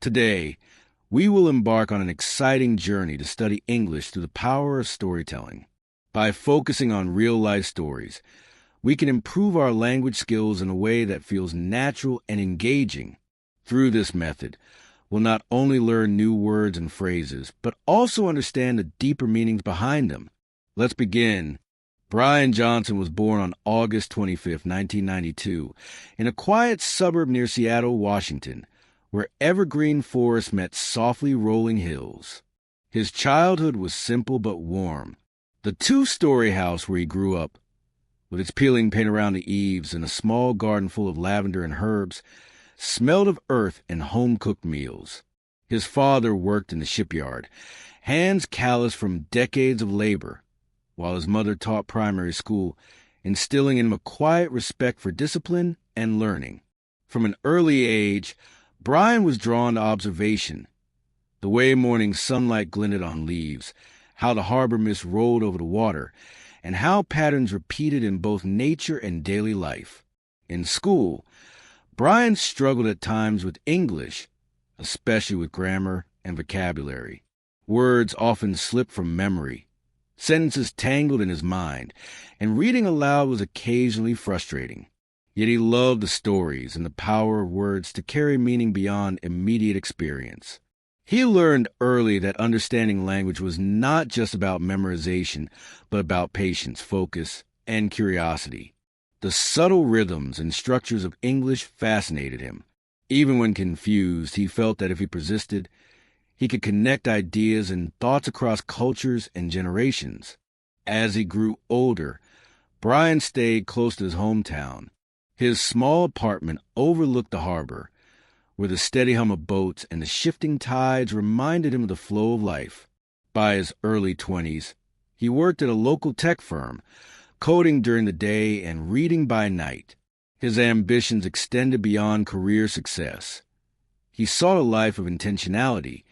Today, we will embark on an exciting journey to study English through the power of storytelling. By focusing on real-life stories, we can improve our language skills in a way that feels natural and engaging. Through this method, we'll not only learn new words and phrases, but also understand the deeper meanings behind them. Let's begin. Brian Jonson was born on August 25, 1992, in a quiet suburb near Seattle, Washington, where evergreen forests met softly rolling hills. His childhood was simple but warm. The two-story house where he grew up, with its peeling paint around the eaves and a small garden full of lavender and herbs, smelled of earth and home-cooked meals. His father worked in the shipyard, hands calloused from decades of labor, while his mother taught primary school, instilling in him a quiet respect for discipline and learning. From an early age, Brian was drawn to observation, the way morning sunlight glinted on leaves, how the harbor mist rolled over the water, and how patterns repeated in both nature and daily life. In school, Brian struggled at times with English, especially with grammar and vocabulary. Words often slipped from memory, sentences tangled in his mind, and reading aloud was occasionally frustrating. Yet he loved the stories and the power of words to carry meaning beyond immediate experience. He learned early that understanding language was not just about memorization, but about patience, focus, and curiosity. The subtle rhythms and structures of English fascinated him. Even when confused, he felt that if he persisted, he could connect ideas and thoughts across cultures and generations. As he grew older, Brian stayed close to his hometown. His small apartment overlooked the harbor, where the steady hum of boats and the shifting tides reminded him of the flow of life. By his early 20s, he worked at a local tech firm, coding during the day and reading by night. His ambitions extended beyond career success. He sought a life of intentionality,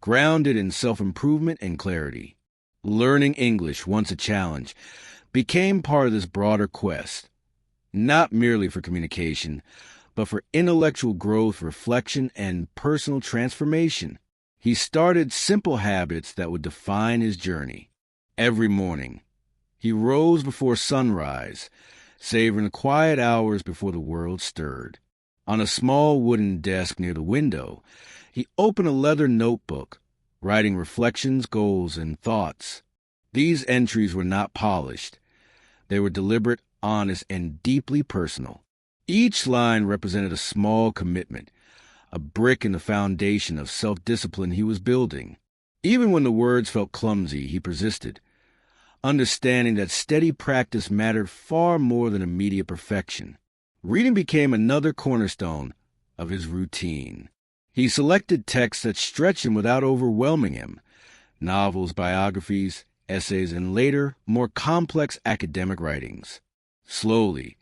grounded in self-improvement and clarity. Learning English, once a challenge, became part of this broader quest, not merely for communication, but for intellectual growth, reflection, and personal transformation. He started simple habits that would define his journey. Every morning, he rose before sunrise, savoring the quiet hours before the world stirred. On a small wooden desk near the window, he opened a leather notebook, writing reflections, goals, and thoughts. These entries were not polished. They were deliberate, honest, and deeply personal. Each line represented a small commitment, a brick in the foundation of self-discipline he was building. Even when the words felt clumsy, he persisted, understanding that steady practice mattered far more than immediate perfection. Reading became another cornerstone of his routine. He selected texts that stretched him without overwhelming him: novels, biographies, essays, and later, more complex academic writings. Slowly,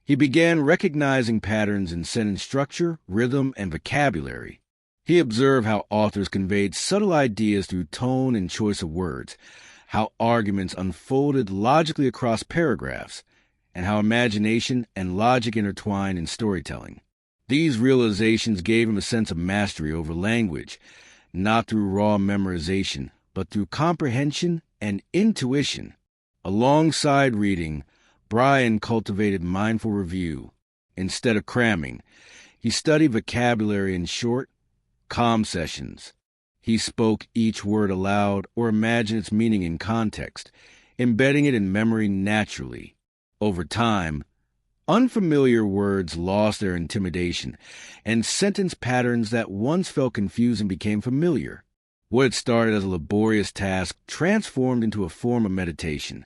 he began recognizing patterns in sentence structure, rhythm, and vocabulary. He observed how authors conveyed subtle ideas through tone and choice of words, how arguments unfolded logically across paragraphs, and how imagination and logic intertwined in storytelling. These realizations gave him a sense of mastery over language, not through raw memorization, but through comprehension and intuition. Alongside reading, Brian cultivated mindful review. Instead of cramming, he studied vocabulary in short, calm sessions. He spoke each word aloud or imagined its meaning in context, embedding it in memory naturally. Over time, unfamiliar words lost their intimidation, and sentence patterns that once felt confusing became familiar. What had started as a laborious task transformed into a form of meditation,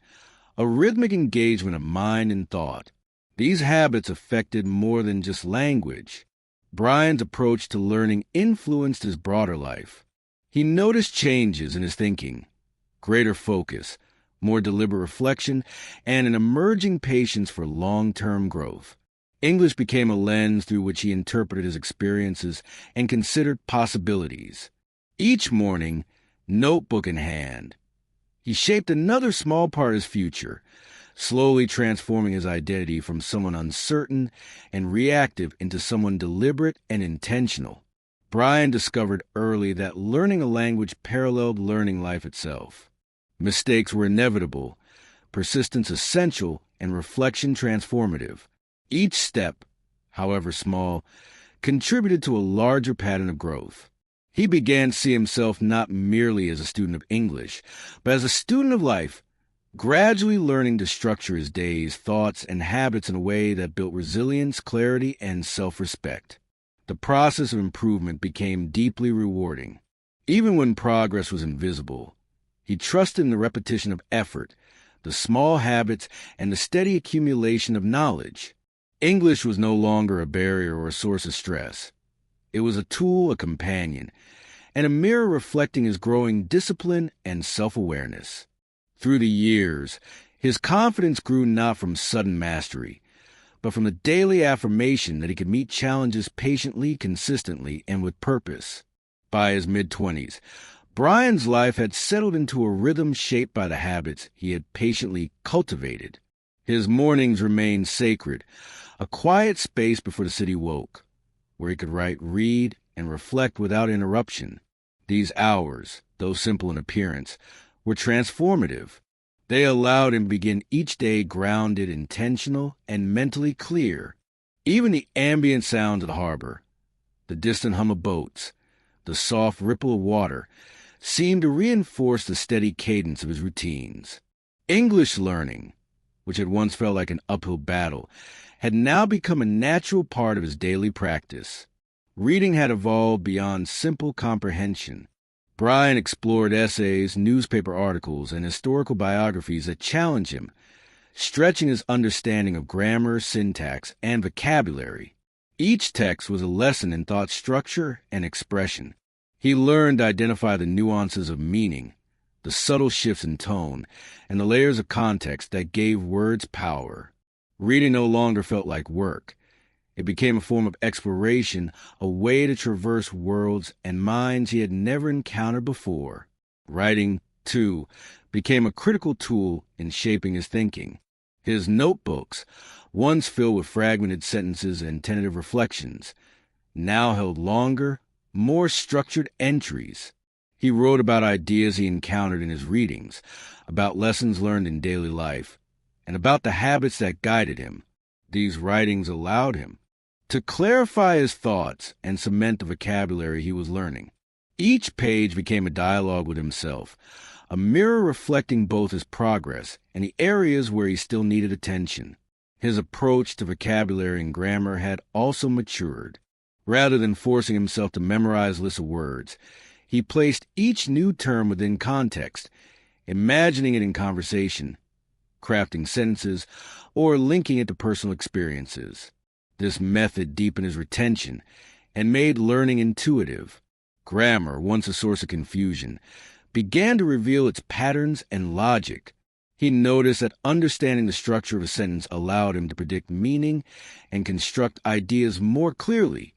a rhythmic engagement of mind and thought. These habits affected more than just language. Brian's approach to learning influenced his broader life. He noticed changes in his thinking, greater focus, more deliberate reflection, and an emerging patience for long-term growth. English became a lens through which he interpreted his experiences and considered possibilities. Each morning, notebook in hand, he shaped another small part of his future, slowly transforming his identity from someone uncertain and reactive into someone deliberate and intentional. Brian discovered early that learning a language paralleled learning life itself. Mistakes were inevitable, persistence essential, and reflection transformative. Each step, however small, contributed to a larger pattern of growth. He began to see himself not merely as a student of English, but as a student of life, gradually learning to structure his days, thoughts, and habits in a way that built resilience, clarity, and self-respect. The process of improvement became deeply rewarding. Even when progress was invisible, he trusted in the repetition of effort, the small habits, and the steady accumulation of knowledge. English was no longer a barrier or a source of stress. It was a tool, a companion, and a mirror reflecting his growing discipline and self-awareness. Through the years, his confidence grew not from sudden mastery, but from the daily affirmation that he could meet challenges patiently, consistently, and with purpose. By his mid-20s, Brian's life had settled into a rhythm shaped by the habits he had patiently cultivated. His mornings remained sacred, a quiet space before the city woke, where he could write, read, and reflect without interruption. These hours, though simple in appearance, were transformative. They allowed him to begin each day grounded, intentional, and mentally clear. Even the ambient sounds of the harbor, the distant hum of boats, the soft ripple of water, seemed to reinforce the steady cadence of his routines. English learning, which had once felt like an uphill battle, had now become a natural part of his daily practice. Reading had evolved beyond simple comprehension. Brian explored essays, newspaper articles, and historical biographies that challenged him, stretching his understanding of grammar, syntax, and vocabulary. Each text was a lesson in thought structure and expression. He learned to identify the nuances of meaning, the subtle shifts in tone, and the layers of context that gave words power. Reading no longer felt like work. It became a form of exploration, a way to traverse worlds and minds he had never encountered before. Writing, too, became a critical tool in shaping his thinking. His notebooks, once filled with fragmented sentences and tentative reflections, now held longer, more structured entries. He wrote about ideas he encountered in his readings, about lessons learned in daily life, and about the habits that guided him. These writings allowed him to clarify his thoughts and cement the vocabulary he was learning. Each page became a dialogue with himself, a mirror reflecting both his progress and the areas where he still needed attention. His approach to vocabulary and grammar had also matured. Rather than forcing himself to memorize lists of words, he placed each new term within context, imagining it in conversation, crafting sentences, or linking it to personal experiences. This method deepened his retention and made learning intuitive. Grammar, once a source of confusion, began to reveal its patterns and logic. He noticed that understanding the structure of a sentence allowed him to predict meaning and construct ideas more clearly,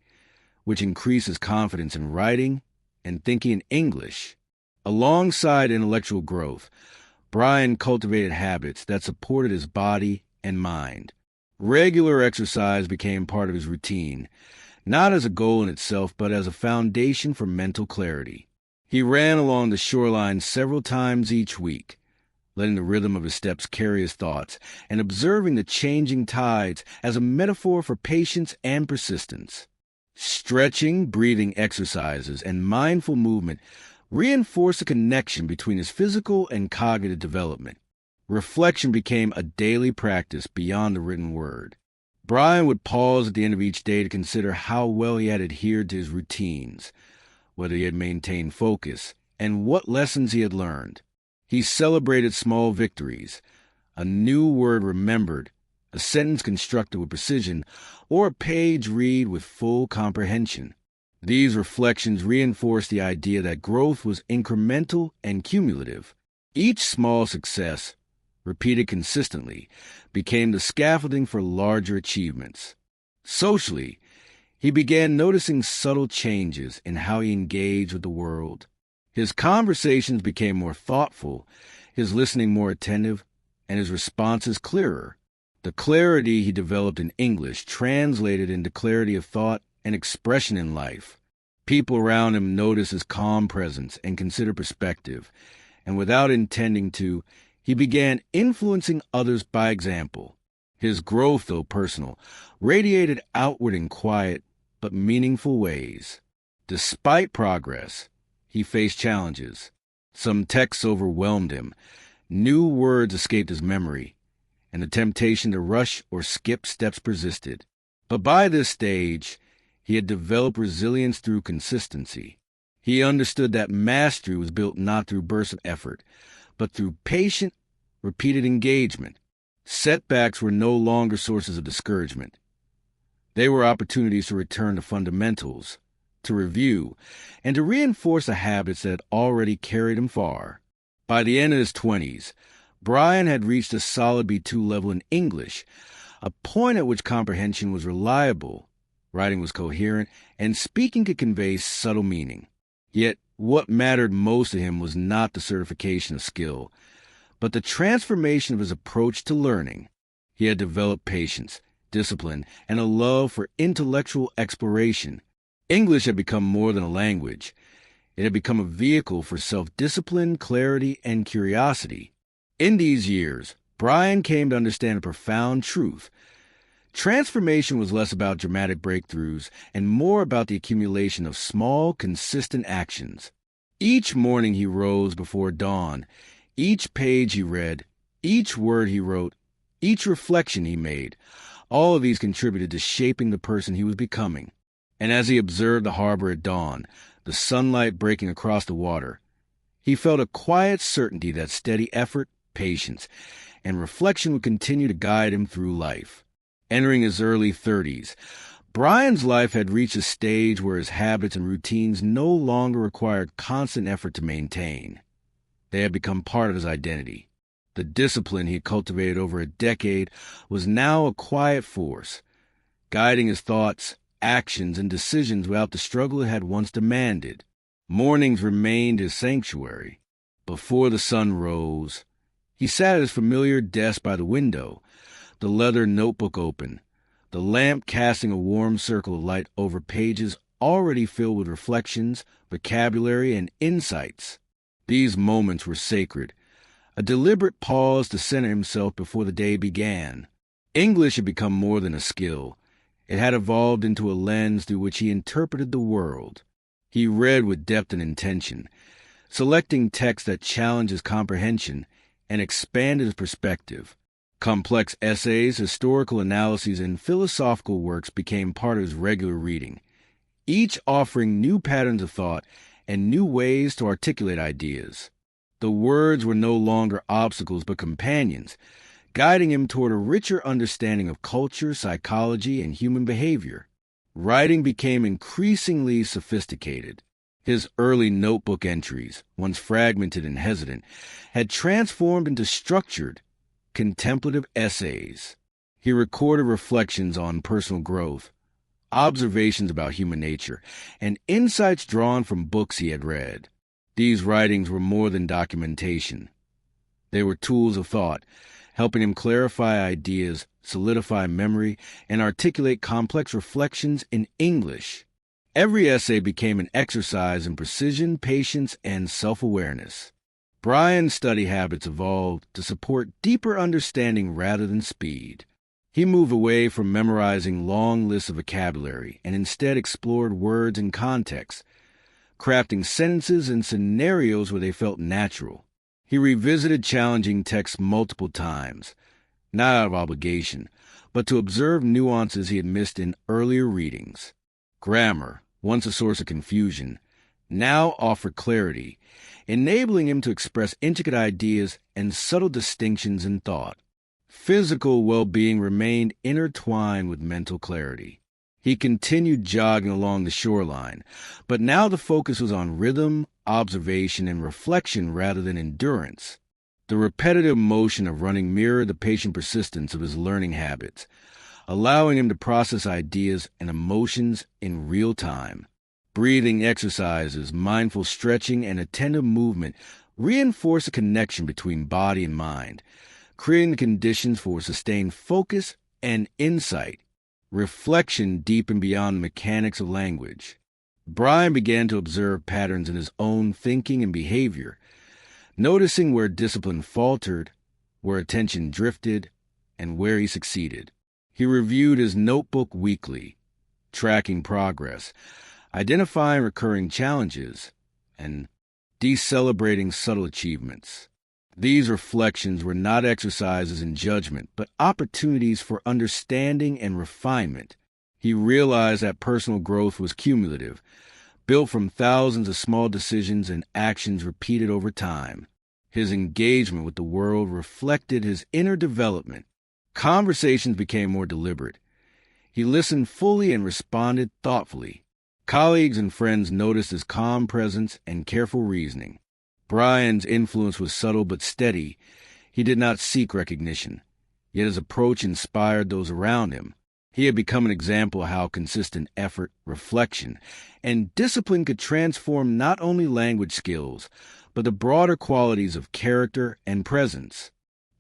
which increased his confidence in writing and thinking in English. Alongside intellectual growth, Brian cultivated habits that supported his body and mind. Regular exercise became part of his routine, not as a goal in itself, but as a foundation for mental clarity. He ran along the shoreline several times each week, letting the rhythm of his steps carry his thoughts, and observing the changing tides as a metaphor for patience and persistence. Stretching, breathing exercises, and mindful movement reinforced the connection between his physical and cognitive development. Reflection became a daily practice beyond the written word. Brian would pause at the end of each day to consider how well he had adhered to his routines, whether he had maintained focus, and what lessons he had learned. He celebrated small victories, a new word remembered, a sentence constructed with precision, or a page read with full comprehension. These reflections reinforced the idea that growth was incremental and cumulative. Each small success, repeated consistently, became the scaffolding for larger achievements. Socially, he began noticing subtle changes in how he engaged with the world. His conversations became more thoughtful, his listening more attentive, and his responses clearer. The clarity he developed in English translated into clarity of thought and expression in life. People around him noticed his calm presence and considered perspective, and without intending to, he began influencing others by example. His growth, though personal, radiated outward in quiet but meaningful ways. Despite progress, he faced challenges. Some texts overwhelmed him, new words escaped his memory, and the temptation to rush or skip steps persisted. But by this stage, he had developed resilience through consistency. He understood that mastery was built not through bursts of effort, but through patient, repeated engagement. Setbacks were no longer sources of discouragement. They were opportunities to return to fundamentals, to review, and to reinforce the habits that had already carried him far. By the end of his 20s, Brian had reached a solid B2 level in English, a point at which comprehension was reliable, writing was coherent, and speaking could convey subtle meaning. Yet, what mattered most to him was not the certification of skill, but the transformation of his approach to learning. He had developed patience, discipline, and a love for intellectual exploration. English had become more than a language. It had become a vehicle for self-discipline, clarity, and curiosity. In these years, Brian came to understand a profound truth. Transformation was less about dramatic breakthroughs and more about the accumulation of small, consistent actions. Each morning he rose before dawn. Each page he read, each word he wrote, each reflection he made, all of these contributed to shaping the person he was becoming. And as he observed the harbor at dawn, the sunlight breaking across the water, he felt a quiet certainty that steady effort, patience, and reflection would continue to guide him through life. Entering his early 30s, Brian's life had reached a stage where his habits and routines no longer required constant effort to maintain. They had become part of his identity. The discipline he had cultivated over a decade was now a quiet force, guiding his thoughts, actions, and decisions without the struggle it had once demanded. Mornings remained his sanctuary. Before the sun rose, he sat at his familiar desk by the window, the leather notebook open, the lamp casting a warm circle of light over pages already filled with reflections, vocabulary, and insights. These moments were sacred, a deliberate pause to center himself before the day began. English had become more than a skill. It had evolved into a lens through which he interpreted the world. He read with depth and intention, selecting texts that challenged his comprehension and expanded his perspective. Complex essays, historical analyses, and philosophical works became part of his regular reading, each offering new patterns of thought and new ways to articulate ideas. The words were no longer obstacles but companions, guiding him toward a richer understanding of culture, psychology, and human behavior. Writing became increasingly sophisticated. His early notebook entries, once fragmented and hesitant, had transformed into structured, contemplative essays. He recorded reflections on personal growth, observations about human nature, and insights drawn from books he had read. These writings were more than documentation. They were tools of thought, helping him clarify ideas, solidify memory, and articulate complex reflections in English. Every essay became an exercise in precision, patience, and self-awareness. Brian's study habits evolved to support deeper understanding rather than speed. He moved away from memorizing long lists of vocabulary and instead explored words and context, crafting sentences and scenarios where they felt natural. He revisited challenging texts multiple times, not out of obligation, but to observe nuances he had missed in earlier readings. Grammar, once a source of confusion, now offered clarity, enabling him to express intricate ideas and subtle distinctions in thought. Physical well-being remained intertwined with mental clarity. He continued jogging along the shoreline, but now the focus was on rhythm, observation, and reflection rather than endurance. The repetitive motion of running mirrored the patient persistence of his learning habits, allowing him to process ideas and emotions in real time. Breathing exercises, mindful stretching, and attentive movement reinforce a connection between body and mind, creating the conditions for sustained focus and insight. Reflection deepened beyond the mechanics of language. Brian began to observe patterns in his own thinking and behavior, noticing where discipline faltered, where attention drifted, and where he succeeded. He reviewed his notebook weekly, tracking progress, identifying recurring challenges, and decelebrating subtle achievements. These reflections were not exercises in judgment, but opportunities for understanding and refinement. He realized that personal growth was cumulative, built from thousands of small decisions and actions repeated over time. His engagement with the world reflected his inner development. Conversations became more deliberate. He listened fully and responded thoughtfully. Colleagues and friends noticed his calm presence and careful reasoning. Brian's influence was subtle but steady. He did not seek recognition, yet his approach inspired those around him. He had become an example of how consistent effort, reflection, and discipline could transform not only language skills, but the broader qualities of character and presence.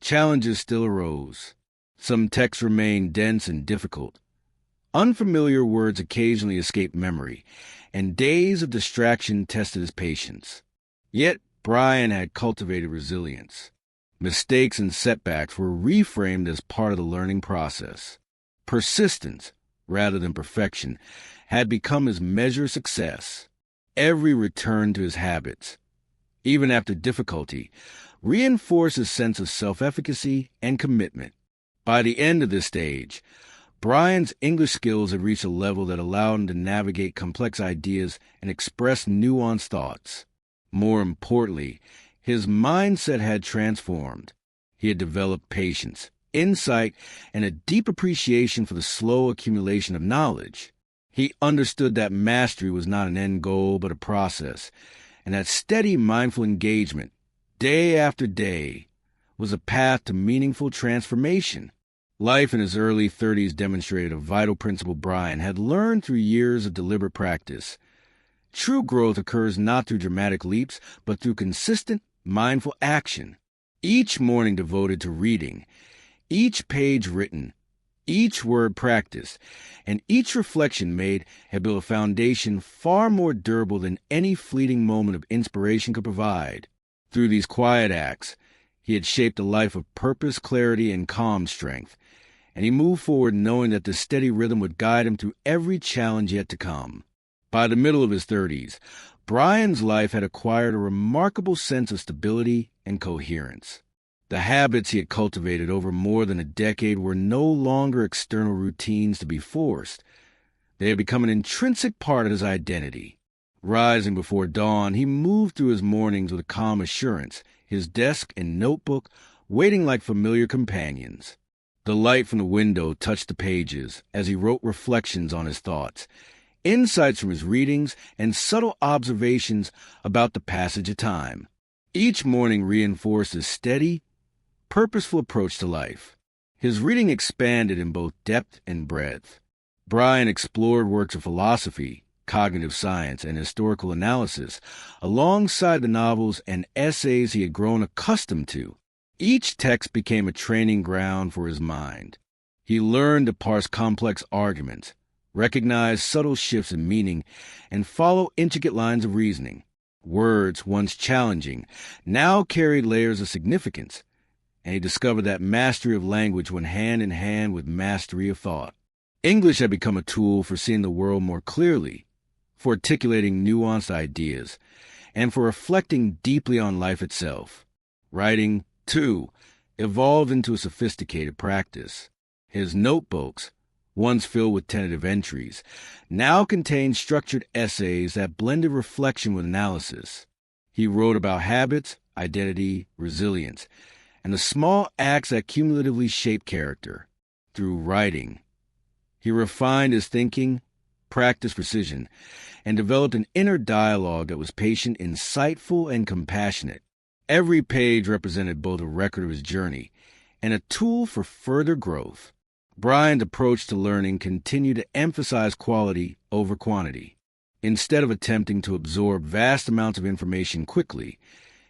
Challenges still arose. Some texts remained dense and difficult. Unfamiliar words occasionally escaped memory, and days of distraction tested his patience. Yet Brian had cultivated resilience. Mistakes and setbacks were reframed as part of the learning process. Persistence, rather than perfection, had become his measure of success. Every return to his habits, even after difficulty, reinforced his sense of self-efficacy and commitment. By the end of this stage, Brian's English skills had reached a level that allowed him to navigate complex ideas and express nuanced thoughts. More importantly, his mindset had transformed. He had developed patience, insight, and a deep appreciation for the slow accumulation of knowledge. He understood that mastery was not an end goal but a process, and that steady, mindful engagement, day after day, was a path to meaningful transformation. Life in his early 30s demonstrated a vital principle Brian had learned through years of deliberate practice. True growth occurs not through dramatic leaps, but through consistent, mindful action. Each morning devoted to reading, each page written, each word practiced, and each reflection made had built a foundation far more durable than any fleeting moment of inspiration could provide. Through these quiet acts, he had shaped a life of purpose, clarity, and calm strength, and he moved forward knowing that the steady rhythm would guide him through every challenge yet to come. By the middle of his 30s, Brian's life had acquired a remarkable sense of stability and coherence. The habits he had cultivated over more than a decade were no longer external routines to be forced. They had become an intrinsic part of his identity. Rising before dawn, he moved through his mornings with a calm assurance, his desk and notebook waiting like familiar companions. The light from the window touched the pages as he wrote reflections on his thoughts, insights from his readings, and subtle observations about the passage of time. Each morning reinforced his steady, purposeful approach to life. His reading expanded in both depth and breadth. Brian explored works of philosophy, cognitive science, and historical analysis, alongside the novels and essays he had grown accustomed to. Each text became a training ground for his mind. He learned to parse complex arguments, recognize subtle shifts in meaning, and follow intricate lines of reasoning. Words, once challenging, now carried layers of significance, and he discovered that mastery of language went hand in hand with mastery of thought. English had become a tool for seeing the world more clearly, for articulating nuanced ideas, and for reflecting deeply on life itself. Writing, too, evolved into a sophisticated practice. His notebooks, once filled with tentative entries, now contained structured essays that blended reflection with analysis. He wrote about habits, identity, resilience, and the small acts that cumulatively shape character. Through writing, he refined his thinking, practiced precision, and developed an inner dialogue that was patient, insightful, and compassionate. Every page represented both a record of his journey and a tool for further growth. Brian's approach to learning continued to emphasize quality over quantity. Instead of attempting to absorb vast amounts of information quickly,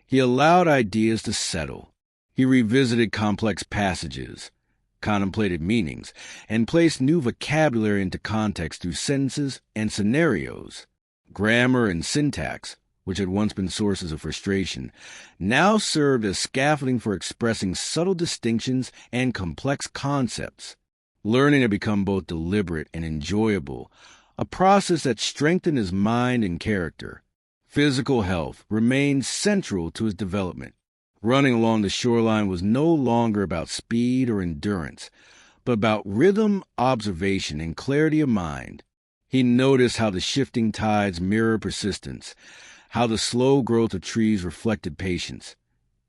he allowed ideas to settle. He revisited complex passages, contemplated meanings, and placed new vocabulary into context through sentences and scenarios. Grammar and syntax, which had once been sources of frustration, now served as scaffolding for expressing subtle distinctions and complex concepts. Learning had become both deliberate and enjoyable, a process that strengthened his mind and character. Physical health remained central to his development. Running along the shoreline was no longer about speed or endurance, but about rhythm, observation, and clarity of mind. He noticed how the shifting tides mirrored persistence, how the slow growth of trees reflected patience,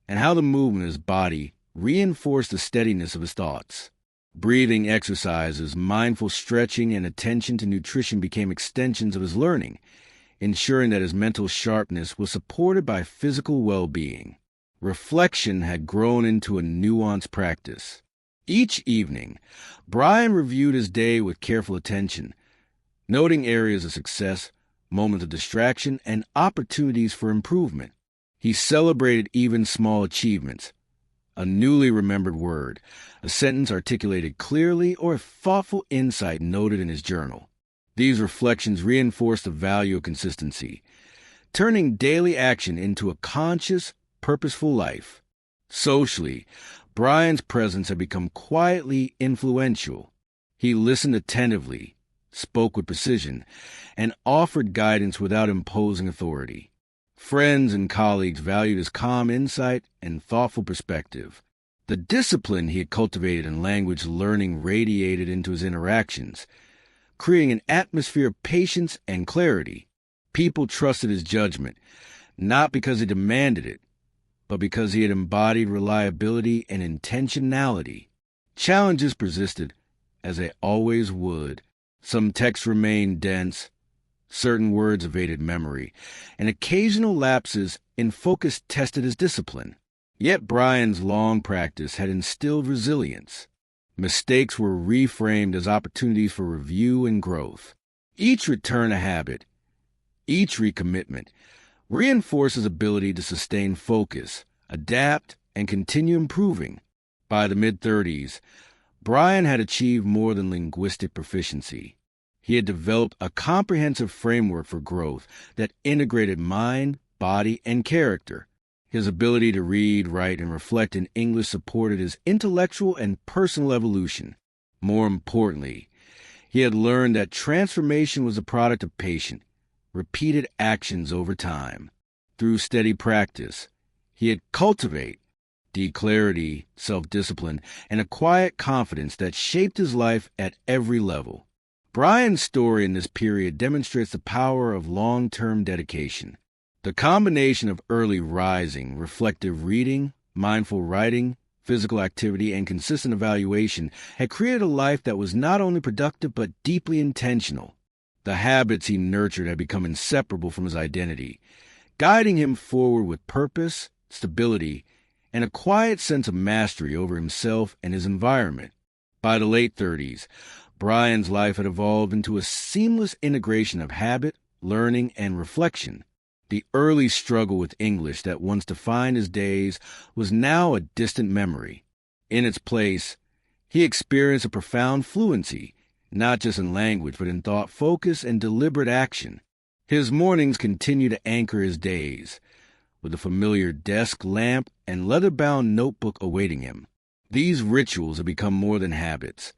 and how the movement of his body reinforced the steadiness of his thoughts. Breathing exercises, mindful stretching, and attention to nutrition became extensions of his learning, ensuring that his mental sharpness was supported by physical well-being. Reflection had grown into a nuanced practice. Each evening, Brian reviewed his day with careful attention, noting areas of success, moments of distraction, and opportunities for improvement. He celebrated even small achievements, a newly remembered word, a sentence articulated clearly, or a thoughtful insight noted in his journal. These reflections reinforced the value of consistency, turning daily action into a conscious, purposeful life. Socially, Brian's presence had become quietly influential. He listened attentively, spoke with precision, and offered guidance without imposing authority. Friends and colleagues valued his calm insight and thoughtful perspective. The discipline he had cultivated in language learning radiated into his interactions, creating an atmosphere of patience and clarity. People trusted his judgment, not because he demanded it, but because he had embodied reliability and intentionality. Challenges persisted, as they always would. Some texts remained dense, certain words evaded memory, and occasional lapses in focus tested his discipline. Yet Brian's long practice had instilled resilience. Mistakes were reframed as opportunities for review and growth. Each return to habit, each recommitment, reinforced his ability to sustain focus, adapt, and continue improving. By the mid-30s, Brian had achieved more than linguistic proficiency. He had developed a comprehensive framework for growth that integrated mind, body, and character. His ability to read, write, and reflect in English supported his intellectual and personal evolution. More importantly, he had learned that transformation was a product of patient, repeated actions over time. Through steady practice, he had cultivated clarity, self-discipline, and a quiet confidence that shaped his life at every level. Brian's story in this period demonstrates the power of long-term dedication. The combination of early rising, reflective reading, mindful writing, physical activity, and consistent evaluation had created a life that was not only productive but deeply intentional. The habits he nurtured had become inseparable from his identity, guiding him forward with purpose, stability, and a quiet sense of mastery over himself and his environment. By the late 30s, Brian's life had evolved into a seamless integration of habit, learning, and reflection. The early struggle with English that once defined his days was now a distant memory. In its place, he experienced a profound fluency, not just in language, but in thought, focus, and deliberate action. His mornings continued to anchor his days, with a familiar desk lamp and leather-bound notebook awaiting him. These rituals had become more than habits.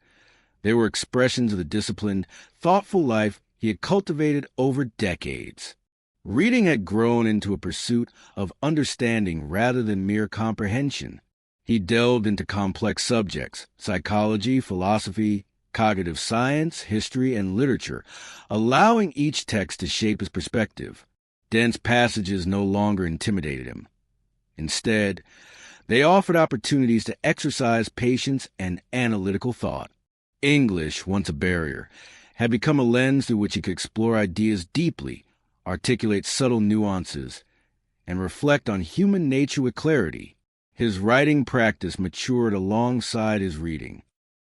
They were expressions of the disciplined, thoughtful life he had cultivated over decades. Reading had grown into a pursuit of understanding rather than mere comprehension. He delved into complex subjects, psychology, philosophy, cognitive science, history, and literature, allowing each text to shape his perspective. Dense passages no longer intimidated him. Instead, they offered opportunities to exercise patience and analytical thought. English, once a barrier, had become a lens through which he could explore ideas deeply, articulate subtle nuances, and reflect on human nature with clarity. His writing practice matured alongside his reading.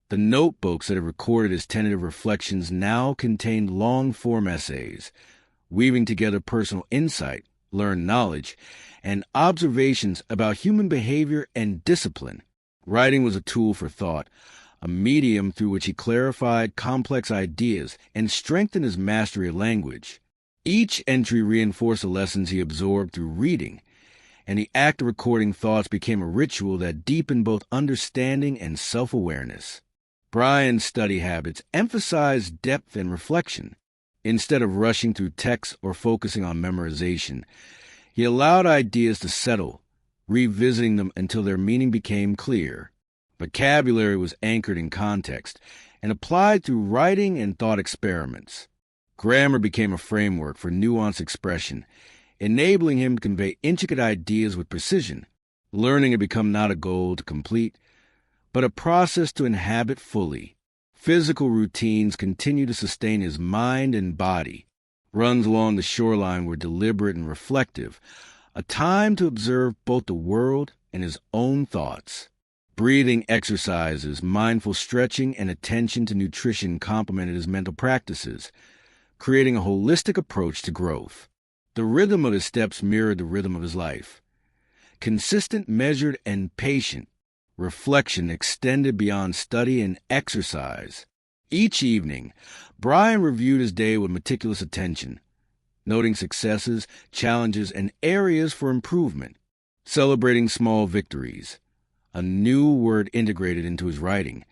The notebooks that had recorded his tentative reflections now contained long-form essays, weaving together personal insight, learned knowledge, and observations about human behavior and discipline. Writing was a tool for thought, a medium through which he clarified complex ideas and strengthened his mastery of language. Each entry reinforced the lessons he absorbed through reading, and the act of recording thoughts became a ritual that deepened both understanding and self-awareness. Bryan's study habits emphasized depth and reflection. Instead of rushing through texts or focusing on memorization, he allowed ideas to settle, revisiting them until their meaning became clear. Vocabulary was anchored in context and applied through writing and thought experiments. Grammar became a framework for nuanced expression, enabling him to convey intricate ideas with precision. Learning had become not a goal to complete, but a process to inhabit fully. Physical routines continued to sustain his mind and body. Runs along the shoreline were deliberate and reflective, a time to observe both the world and his own thoughts. Breathing exercises, mindful stretching, and attention to nutrition complemented his mental practices, creating a holistic approach to growth. The rhythm of his steps mirrored the rhythm of his life. Consistent, measured, and patient, reflection extended beyond study and exercise. Each evening, Bryan reviewed his day with meticulous attention, noting successes, challenges, and areas for improvement, celebrating small victories. A new word integrated into his writing,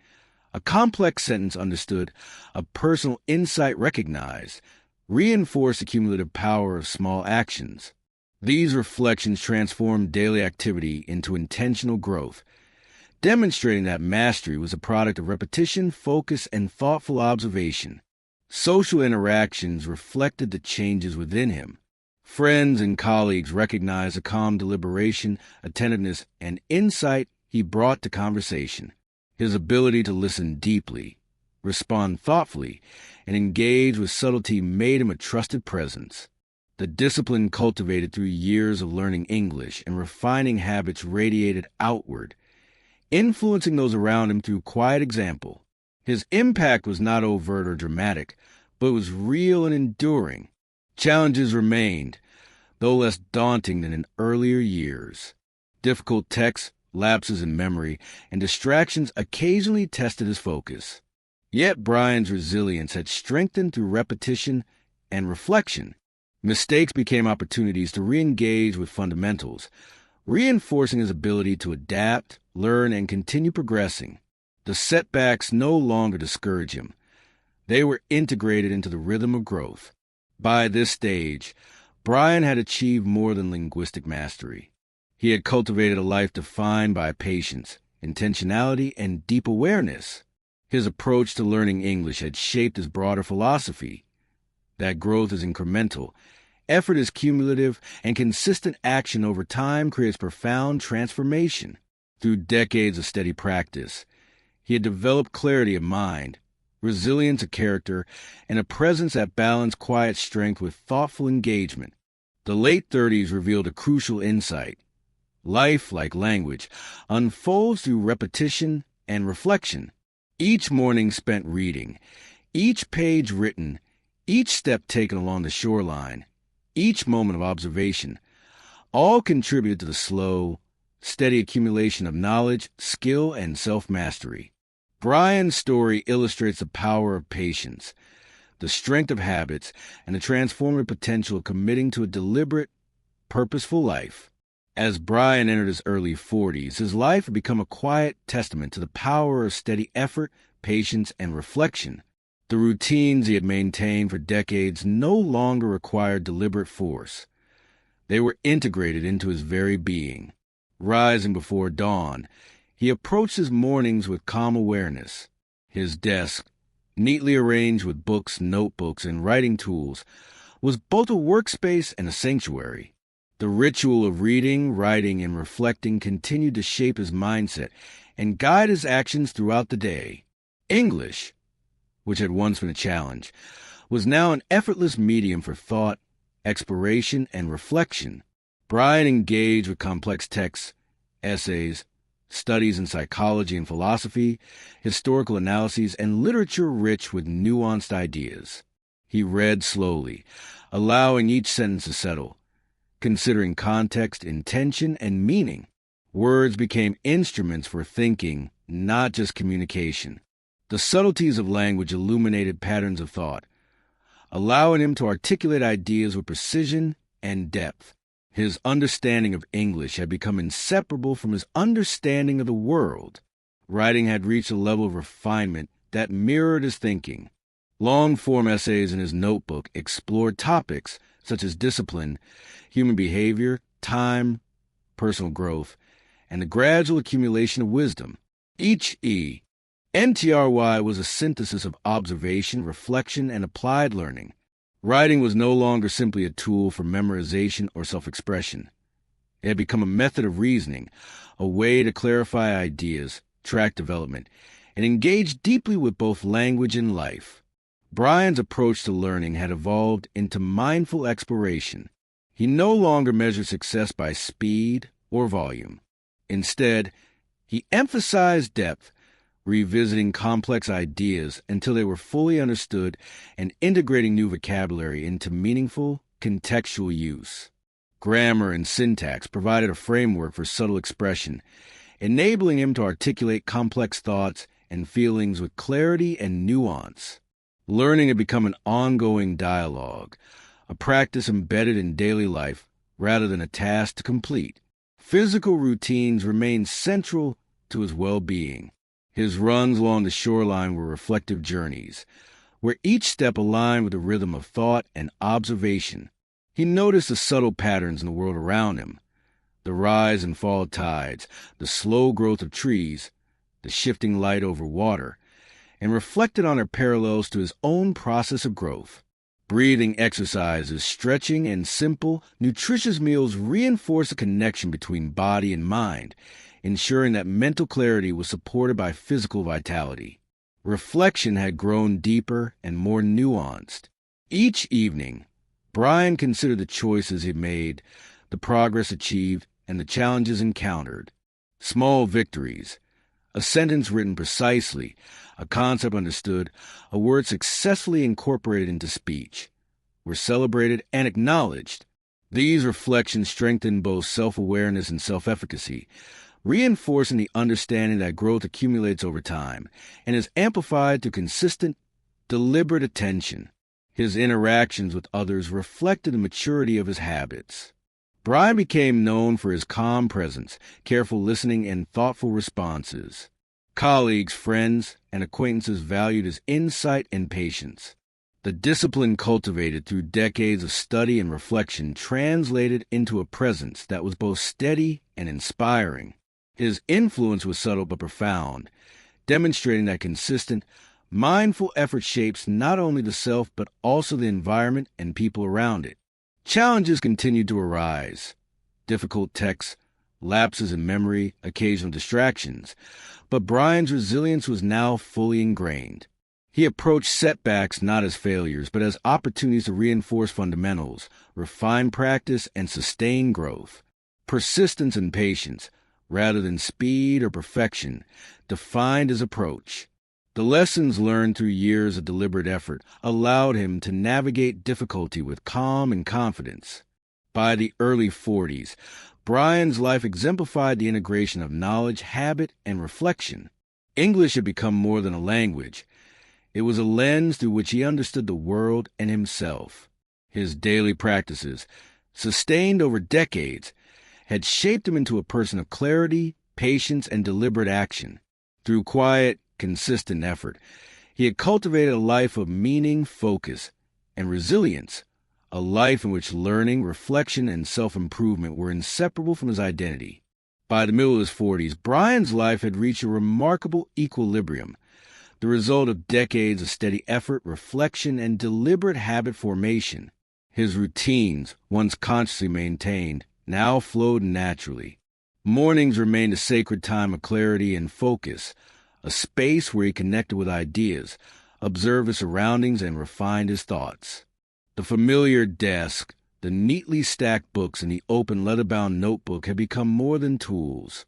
a complex sentence understood, a personal insight recognized, reinforced the cumulative power of small actions. These reflections transformed daily activity into intentional growth, demonstrating that mastery was a product of repetition, focus, and thoughtful observation. Social interactions reflected the changes within him. Friends and colleagues recognized the calm deliberation, attentiveness, and insight he brought to conversation. His ability to listen deeply, respond thoughtfully, and engage with subtlety made him a trusted presence. The discipline cultivated through years of learning English and refining habits radiated outward, influencing those around him through quiet example. His impact was not overt or dramatic, but was real and enduring. Challenges remained, though less daunting than in earlier years. Difficult texts, lapses in memory, and distractions occasionally tested his focus. Yet Bryan's resilience had strengthened through repetition and reflection. Mistakes became opportunities to re-engage with fundamentals, reinforcing his ability to adapt, learn, and continue progressing. The setbacks no longer discouraged him. They were integrated into the rhythm of growth. By this stage, Bryan had achieved more than linguistic mastery. He had cultivated a life defined by patience, intentionality, and deep awareness. His approach to learning English had shaped his broader philosophy that growth is incremental, effort is cumulative, and consistent action over time creates profound transformation. Through decades of steady practice, he had developed clarity of mind, resilience of character, and a presence that balanced quiet strength with thoughtful engagement. The late 30s revealed a crucial insight. Life, like language, unfolds through repetition and reflection. Each morning spent reading, each page written, each step taken along the shoreline, each moment of observation, all contributed to the slow, steady accumulation of knowledge, skill, and self-mastery. Bryan's story illustrates the power of patience, the strength of habits, and the transformative potential of committing to a deliberate, purposeful life. As Bryan entered his early 40s, his life had become a quiet testament to the power of steady effort, patience, and reflection. The routines he had maintained for decades no longer required deliberate force. They were integrated into his very being. Rising before dawn, he approached his mornings with calm awareness. His desk, neatly arranged with books, notebooks, and writing tools, was both a workspace and a sanctuary. The ritual of reading, writing, and reflecting continued to shape his mindset and guide his actions throughout the day. English, which had once been a challenge, was now an effortless medium for thought, exploration, and reflection. Bryan engaged with complex texts, essays, studies in psychology and philosophy, historical analyses, and literature rich with nuanced ideas. He read slowly, allowing each sentence to settle, considering context, intention, and meaning. Words became instruments for thinking, not just communication. The subtleties of language illuminated patterns of thought, allowing him to articulate ideas with precision and depth. His understanding of English had become inseparable from his understanding of the world. Writing had reached a level of refinement that mirrored his thinking. Long-form essays in his notebook explored topics such as discipline, human behavior, time, personal growth, and the gradual accumulation of wisdom. Each NTRY was a synthesis of observation, reflection, and applied learning. Writing was no longer simply a tool for memorization or self-expression. It had become a method of reasoning, a way to clarify ideas, track development, and engage deeply with both language and life. Brian's approach to learning had evolved into mindful exploration. He no longer measured success by speed or volume. Instead, he emphasized depth, revisiting complex ideas until they were fully understood and integrating new vocabulary into meaningful, contextual use. Grammar and syntax provided a framework for subtle expression, enabling him to articulate complex thoughts and feelings with clarity and nuance. Learning had become an ongoing dialogue, a practice embedded in daily life rather than a task to complete. Physical routines remained central to his well-being. His runs along the shoreline were reflective journeys, where each step aligned with the rhythm of thought and observation. He noticed the subtle patterns in the world around him, the rise and fall of tides, the slow growth of trees, the shifting light over water, and reflected on their parallels to his own process of growth. Breathing exercises, stretching, and simple, nutritious meals reinforced a connection between body and mind, ensuring that mental clarity was supported by physical vitality. Reflection had grown deeper and more nuanced. Each evening, Brian considered the choices he made, the progress achieved, and the challenges encountered. Small victories, a sentence written precisely, a concept understood, a word successfully incorporated into speech, were celebrated and acknowledged. These reflections strengthened both self-awareness and self-efficacy, reinforcing the understanding that growth accumulates over time and is amplified through consistent, deliberate attention. His interactions with others reflected the maturity of his habits. Brayb became known for his calm presence, careful listening, and thoughtful responses. Colleagues, friends, and acquaintances valued his insight and patience. The discipline cultivated through decades of study and reflection translated into a presence that was both steady and inspiring. His influence was subtle but profound, demonstrating that consistent, mindful effort shapes not only the self but also the environment and people around it. Challenges continued to arise. Difficult texts, lapses in memory, occasional distractions. But Brian's resilience was now fully ingrained. He approached setbacks not as failures, but as opportunities to reinforce fundamentals, refine practice, and sustain growth. Persistence and patience, rather than speed or perfection, defined his approach. The lessons learned through years of deliberate effort allowed him to navigate difficulty with calm and confidence. By the early 40s, Brian's life exemplified the integration of knowledge, habit, and reflection. English had become more than a language. It was a lens through which he understood the world and himself. His daily practices, sustained over decades, had shaped him into a person of clarity, patience, and deliberate action. Through quiet, consistent effort, he had cultivated a life of meaning, focus, and resilience, a life in which learning, reflection, and self-improvement were inseparable from his identity. By the middle of his 40s, Brian's life had reached a remarkable equilibrium, the result of decades of steady effort, reflection, and deliberate habit formation. His routines, once consciously maintained, now flowed naturally. Mornings remained a sacred time of clarity and focus, a space where he connected with ideas, observed his surroundings, and refined his thoughts. The familiar desk, the neatly stacked books, and the open leather-bound notebook had become more than tools.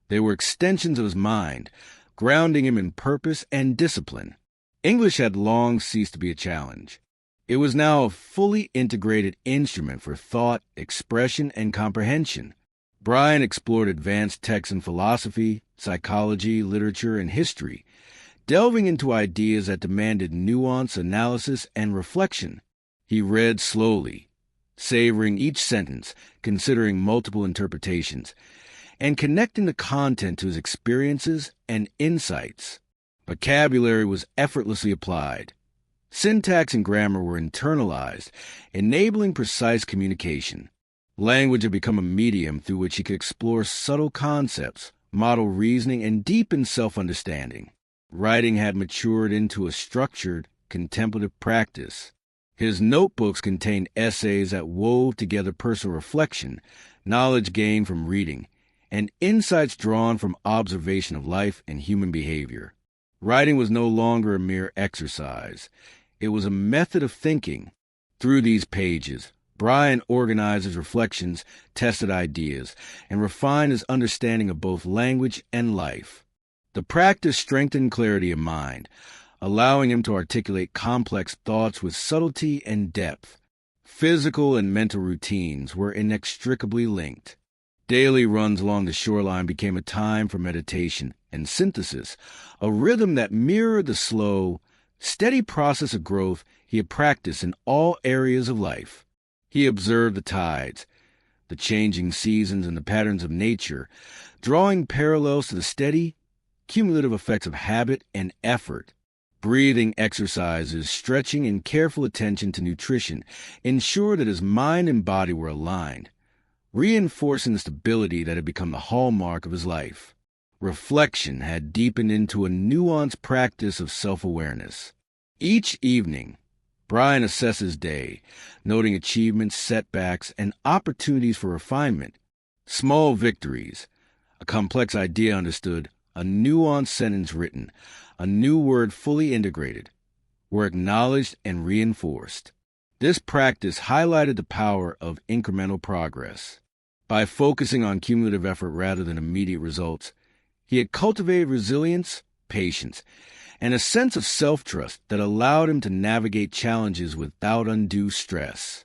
They were extensions of his mind, grounding him in purpose and discipline. English had long ceased to be a challenge. It was now a fully integrated instrument for thought, expression, and comprehension. Brian explored advanced texts in philosophy, psychology, literature, and history, delving into ideas that demanded nuance, analysis, and reflection. He read slowly, savoring each sentence, considering multiple interpretations, and connecting the content to his experiences and insights. Vocabulary was effortlessly applied. Syntax and grammar were internalized, enabling precise communication. Language had become a medium through which he could explore subtle concepts, model reasoning, and deepen self-understanding. Writing had matured into a structured, contemplative practice. His notebooks contained essays that wove together personal reflection, knowledge gained from reading, and insights drawn from observation of life and human behavior. Writing was no longer a mere exercise. It was a method of thinking. Through these pages, Bryan organized his reflections, tested ideas, and refined his understanding of both language and life. The practice strengthened clarity of mind, allowing him to articulate complex thoughts with subtlety and depth. Physical and mental routines were inextricably linked. Daily runs along the shoreline became a time for meditation and synthesis, a rhythm that mirrored the slow, steady process of growth he had practiced in all areas of life. He observed the tides, the changing seasons, and the patterns of nature, drawing parallels to the steady, cumulative effects of habit and effort. Breathing exercises, stretching, and careful attention to nutrition ensured that his mind and body were aligned, reinforcing the stability that had become the hallmark of his life. Reflection had deepened into a nuanced practice of self-awareness. Each evening, Bryan assessed his day, noting achievements, setbacks, and opportunities for refinement. Small victories, a complex idea understood, a nuanced sentence written, a new word fully integrated, were acknowledged and reinforced. This practice highlighted the power of incremental progress. By focusing on cumulative effort rather than immediate results, he had cultivated resilience, patience, and a sense of self-trust that allowed him to navigate challenges without undue stress.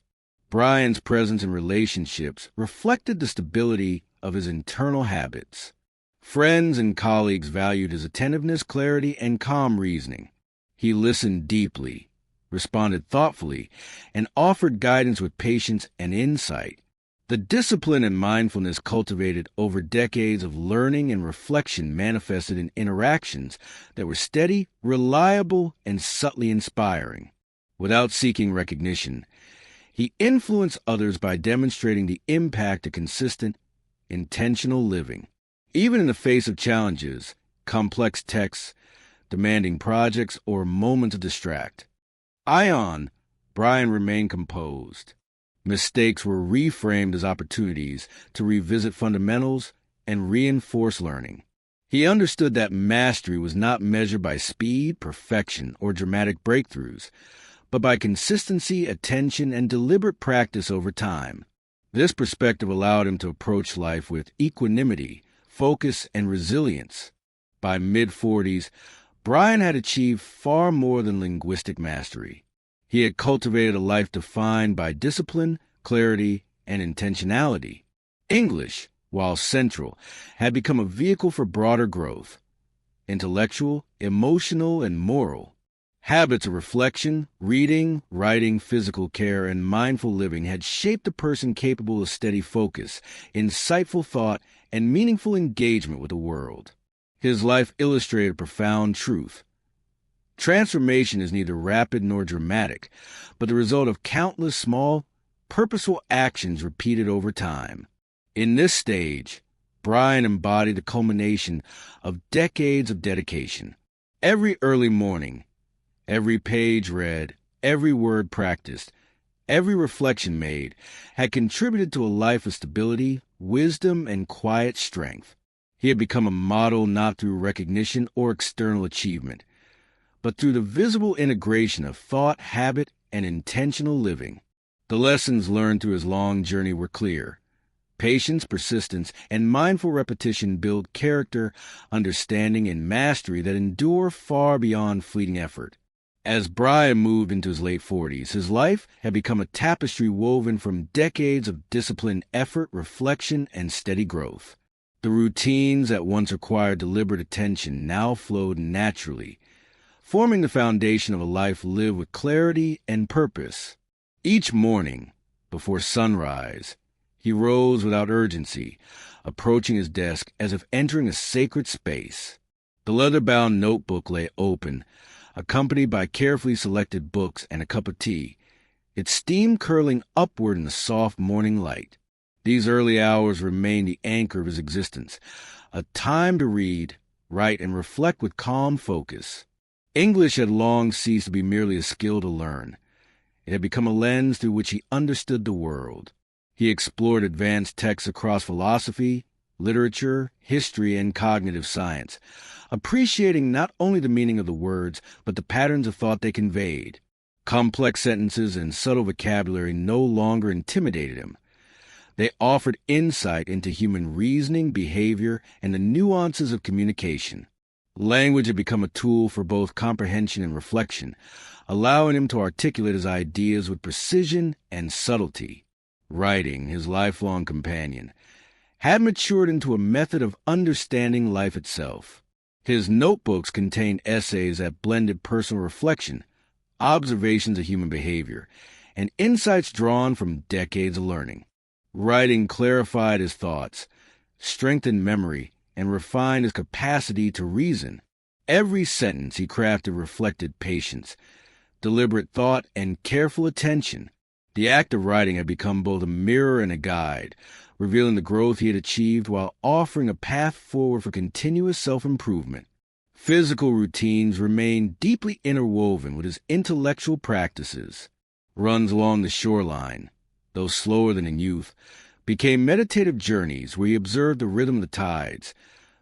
Bryan's presence in relationships reflected the stability of his internal habits. Friends and colleagues valued his attentiveness, clarity, and calm reasoning. He listened deeply, responded thoughtfully, and offered guidance with patience and insight. The discipline and mindfulness cultivated over decades of learning and reflection manifested in interactions that were steady, reliable, and subtly inspiring. Without seeking recognition, he influenced others by demonstrating the impact of consistent, intentional living. Even in the face of challenges, complex texts, demanding projects, or moments to distract, Bryan remained composed. Mistakes were reframed as opportunities to revisit fundamentals and reinforce learning. He understood that mastery was not measured by speed, perfection, or dramatic breakthroughs, but by consistency, attention, and deliberate practice over time. This perspective allowed him to approach life with equanimity, focus, and resilience. By mid-40s, Bryan had achieved far more than linguistic mastery. He had cultivated a life defined by discipline, clarity, and intentionality. English, while central, had become a vehicle for broader growth, intellectual, emotional, and moral. Habits of reflection, reading, writing, physical care, and mindful living had shaped a person capable of steady focus, insightful thought, and meaningful engagement with the world. His life illustrated a profound truth. Transformation is neither rapid nor dramatic, but the result of countless small, purposeful actions repeated over time. In this stage, Bryan embodied the culmination of decades of dedication. Every early morning, every page read, every word practiced, every reflection made had contributed to a life of stability, wisdom, and quiet strength. He had become a model not through recognition or external achievement, but through the visible integration of thought, habit, and intentional living. The lessons learned through his long journey were clear. Patience, persistence, and mindful repetition build character, understanding, and mastery that endure far beyond fleeting effort. As Bryan moved into his late 40s, his life had become a tapestry woven from decades of disciplined effort, reflection, and steady growth. The routines that once required deliberate attention now flowed naturally, forming the foundation of a life lived with clarity and purpose. Each morning, before sunrise, he rose without urgency, approaching his desk as if entering a sacred space. The leather-bound notebook lay open, accompanied by carefully selected books and a cup of tea, its steam curling upward in the soft morning light. These early hours remained the anchor of his existence, a time to read, write, and reflect with calm focus. English had long ceased to be merely a skill to learn. It had become a lens through which he understood the world. He explored advanced texts across philosophy, literature, history, and cognitive science, appreciating not only the meaning of the words, but the patterns of thought they conveyed. Complex sentences and subtle vocabulary no longer intimidated him. They offered insight into human reasoning, behavior, and the nuances of communication. Language had become a tool for both comprehension and reflection, allowing him to articulate his ideas with precision and subtlety. Writing, his lifelong companion, had matured into a method of understanding life itself. His notebooks contained essays that blended personal reflection, observations of human behavior, and insights drawn from decades of learning. Writing clarified his thoughts, strengthened memory, and refined his capacity to reason. Every sentence he crafted reflected patience, deliberate thought, and careful attention. The act of writing had become both a mirror and a guide, revealing the growth he had achieved while offering a path forward for continuous self-improvement. Physical routines remained deeply interwoven with his intellectual practices. Runs along the shoreline, though slower than in youth, became meditative journeys where he observed the rhythm of the tides,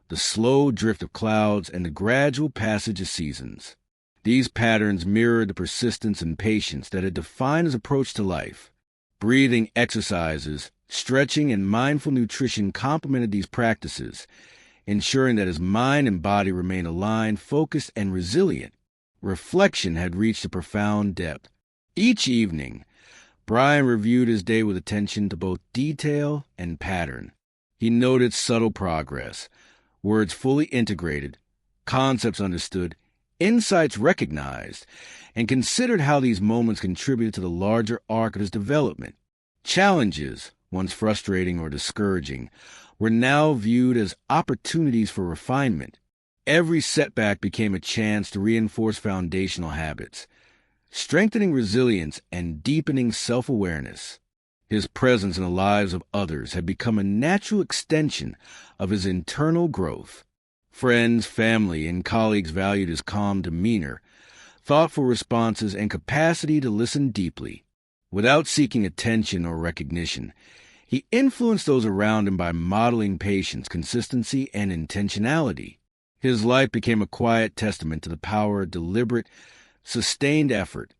the slow drift of clouds, and the gradual passage of seasons. These patterns mirrored the persistence and patience that had defined his approach to life. Breathing exercises, stretching, and mindful nutrition complemented these practices, ensuring that his mind and body remained aligned, focused, and resilient. Reflection had reached a profound depth. Each evening, Brian reviewed his day with attention to both detail and pattern. He noted subtle progress, words fully integrated, concepts understood, insights recognized, and considered how these moments contributed to the larger arc of his development. Challenges, once frustrating or discouraging, were now viewed as opportunities for refinement. Every setback became a chance to reinforce foundational habits, strengthening resilience and deepening self-awareness. His presence in the lives of others had become a natural extension of his internal growth. Friends, family, and colleagues valued his calm demeanor, thoughtful responses, and capacity to listen deeply. Without seeking attention or recognition, he influenced those around him by modeling patience, consistency, and intentionality. His life became a quiet testament to the power of deliberate, sustained effort,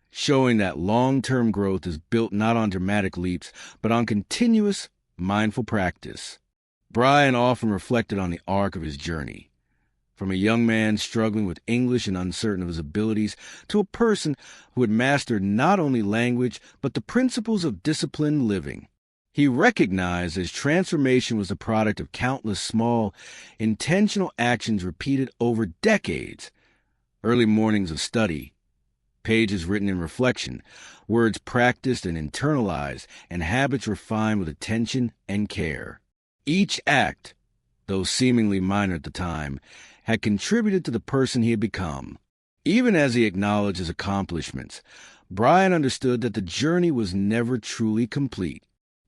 showing that long-term growth is built not on dramatic leaps, but on continuous, mindful practice. Brian often reflected on the arc of his journey, from a young man struggling with English and uncertain of his abilities to a person who had mastered not only language but the principles of disciplined living. He recognized his transformation was the product of countless small, intentional actions repeated over decades. Early mornings of study, pages written in reflection, words practiced and internalized, and habits refined with attention and care. Each act, though seemingly minor at the time, had contributed to the person he had become. Even as he acknowledged his accomplishments, Brian understood that the journey was never truly complete.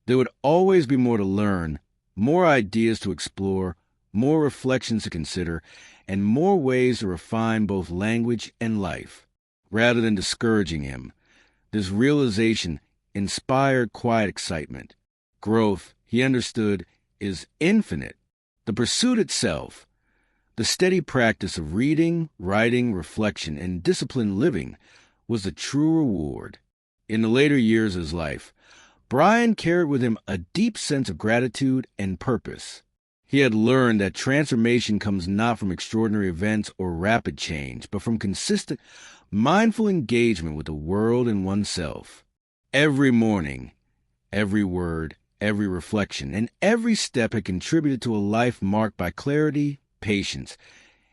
There would always be more to learn, more ideas to explore, more reflections to consider, and more ways to refine both language and life. Rather than discouraging him, this realization inspired quiet excitement. Growth, he understood, is infinite. The pursuit itself, the steady practice of reading, writing, reflection, and disciplined living, was the true reward. In the later years of his life, Brian carried with him a deep sense of gratitude and purpose. He had learned that transformation comes not from extraordinary events or rapid change, but from consistent, mindful engagement with the world and oneself. Every morning, every word, every reflection, and every step had contributed to a life marked by clarity, patience,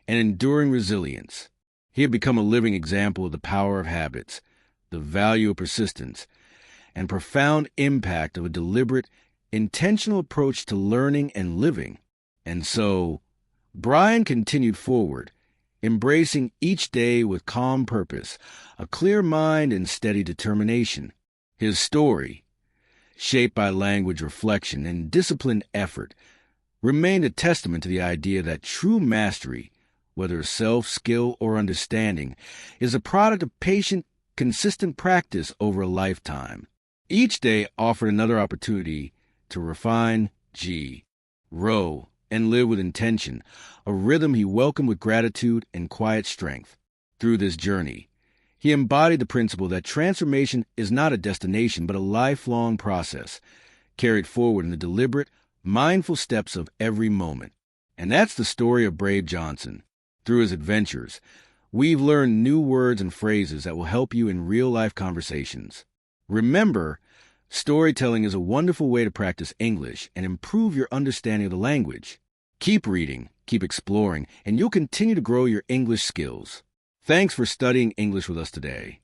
and enduring resilience. He had become a living example of the power of habits, the value of persistence, and profound impact of a deliberate, intentional approach to learning and living. And so, Brian continued forward, embracing each day with calm purpose, a clear mind, and steady determination. His story, shaped by language reflection and disciplined effort, remained a testament to the idea that true mastery, whether self, skill, or understanding, is a product of patient, consistent practice over a lifetime. Each day offered another opportunity to refine row, and live with intention, a rhythm he welcomed with gratitude and quiet strength. Through this journey, he embodied the principle that transformation is not a destination but a lifelong process, carried forward in the deliberate, mindful steps of every moment. And that's the story of Brayb Jonson. Through his adventures, we've learned new words and phrases that will help you in real-life conversations. Remember, storytelling is a wonderful way to practice English and improve your understanding of the language. Keep reading, keep exploring, and you'll continue to grow your English skills. Thanks for studying English with us today.